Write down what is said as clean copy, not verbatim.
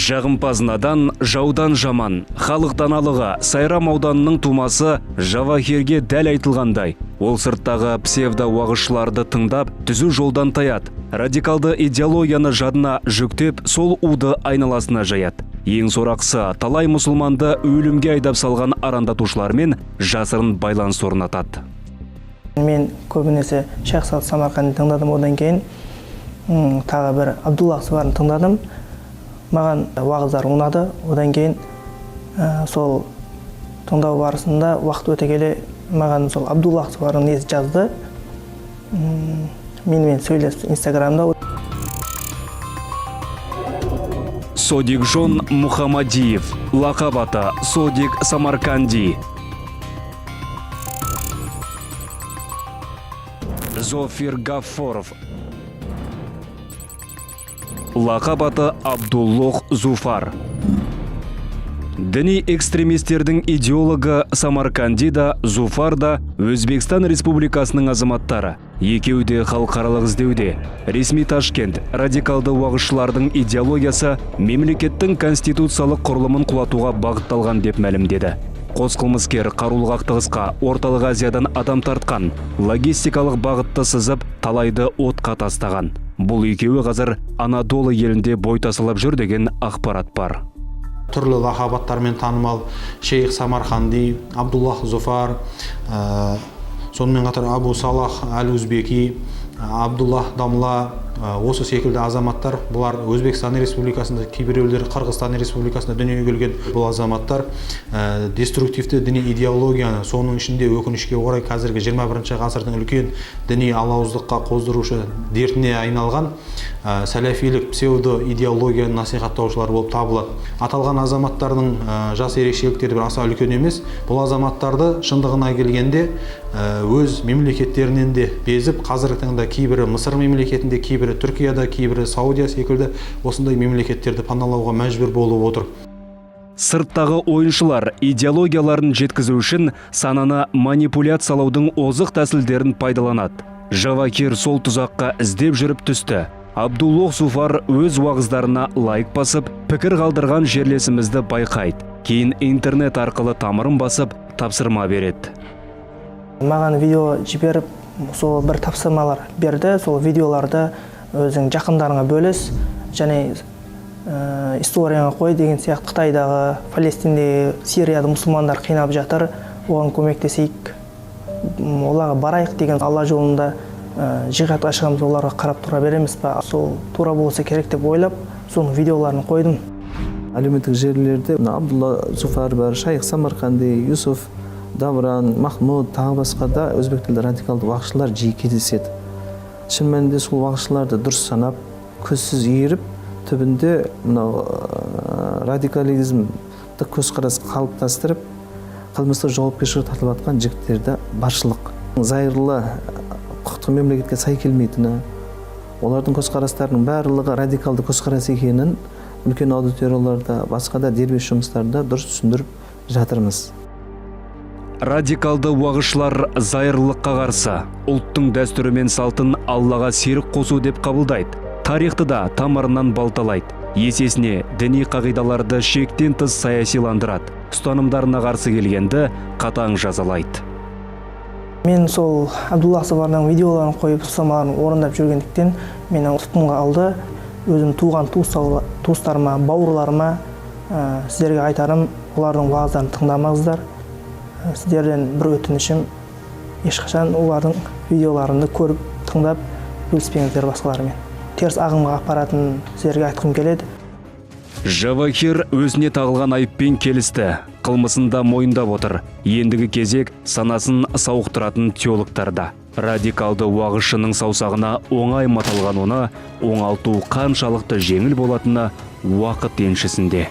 Жағымпазынадан жаудан жаман, халық даналығы Сайрам ауданының тумасы Жавахирге дәл айтылғандай. Ол сырттағы псевдо-уағызшыларды тыңдап, түзу жолдан таят. Радикалды идеологияны жадына жүктеп, сол уды айналасына жаят. Ең сорақсы, талай мұсылманды өлімге айдап салған арандатушылармен жасырын байланыс орнатады. Мен көбінесе Шейх Самарқанды тыңдадым, одан кейін тағы бір Абдуллах Зуфарын тыңдадым. Маған уағыздар ұнады, одан кейін сол тыңдау барысында уақыт өте келе маған сол Абдуллах Зуфардың несі жазды. Менімен сөйлесіп Инстаграмда. Содикжон Мухамадиев, лақап аты Содик Самарканди. Зофир Гафоров, лақап аты Абдуллах Зуфар. Діни экстремистердің идеологы Самарканди да, Зуфар да Өзбекстан Республикасының азаматтары. Екеуі де халықаралық іздеуде. Ресми Ташкент радикалды уағызшылардың идеологиясы мемлекеттің конституциялық құрылымын құлатуға бағытталған деп мәлімдеді. Қос қылмыскер қарулы қақтығысқа Орталық Азиядан адам тартқан, логистикалық бағытты сызып, талайды отқа тастаған. Бұл екеуі қазір Анадолы елінде бой тасалап жүр деген ақпарат бар. Түрлі лақабаттармен танымал Шейх Самарқанди, Абдуллах Зуфар, сонымен қатар Абу Салах Әл-Узбеки, Абдуллах Дамла, осы секілді азаматтар, бұлар Өзбекстан Республикасында, кейбіреулері Қырғызстан Республикасында дүниеге келген бұл азаматтар деструктивті діни идеологияны, соның ішінде өкінішке орай қазіргі 21 ғасырдың үлкен діни алауыздыққа қоздырушы дертіне айналған сәләфилік псевдо идеологияны насихаттаушылар болып табылады. Аталған азаматтардың жас ерекшеліктері бір аса үлкен емес. Бұл азаматтарды шындығына келгенде өз мемлекеттерінен де безіп, қазіргі таңда кейбірі Мысыр мемлекетінде, кейбірі Түркияда, кейбірі Саудия секілді осындай мемлекеттерді паналауға мәжбүр болып отыр. Сырттағы ойыншылар идеологияларын жеткізу үшін сананы манипуляциялаудың озық тәсілдерін пайдаланады. Жавахир сол тұзаққа іздеп жүріп түсті. Абдуллах Зуфар өз уағыздарына лайк басып, пікір қалдырған жерлесімізді байқайды. Кейін интернет арқылы тамырын басып, тапсырма береді. Маған видео жіберіп, сол бір тапсырмалар берді. Сол видеоларды өзің жақындарыңа бөліс, және историяңа қой деген сияқты. Қытайдағы, Палестиндегі, Сирияда мұсылмандар қинап жатыр, оған көмектесейік, оларға барайық деген Алла жолында жиһадқа шығамыз, оларға қарап тұра береміз ба, сол тура болса керек деп ойлап, соның видеоларын қойдым. Әлеуметтік желілерде Абдулла Зуфар бар, Шейх Самарқанди, Юсуф, Давран, Махмуд, тағы басқа да өзбек тілді радикалды уағызшылар жиі кездеседі. Шын мәнінде сол уағызшыларды дұрыс санап, көзсіз иіріп, түбінде радикализмді көзқарас қалыптастырып, қылмыстық жауапкершілікке тартылып жатқан жігіттерді баршылық. Зайырлы құқықтық мемлекетке сай келмейтіні, олардың көзқарастарының барлығы радикалды көзқарас екенін үлкен аудиторияларда, басқа да дербес жұмыстарда дұрыс түсіндіріп жатырмыз. Радикалды уағызшылар зайырлыққа қарсы, ұлттың дәстүрі мен салтын Аллаға серік қосу деп қабылдайды. Тарихты да тамырынан балталайды. Есесіне діни қағидаларды шектен тыс саясиландырады. Ұстанымдарына қарсы келгенді қатаң жазалайды. Мен сол Абдуллах Зуфардың видеоларын қойып, ұстамаларын орындап жүргендіктен мені тұтқынға алды. Өзім туған туыстарыма, бауырларыма сіздерге айтарым, олардың уағыздарын тыңдамаңыздар. Сіздерден бір өтінішім, ешқашан олардың видеоларында көріп, тыңдап, бөліспеңіздер басқаларымен. Теріс ағымға ақпаратын сіздерге айтқым келеді. Жавахир өзіне тағылған айыппен келісті. Қылмысында мойындап отыр. Ендігі кезек санасын сауықтыратын теологтарда. Радикалды уағызшының саусағына оңай маталған оны оңалту қаншалықты жеңіл болатыны уақыт еншісінде.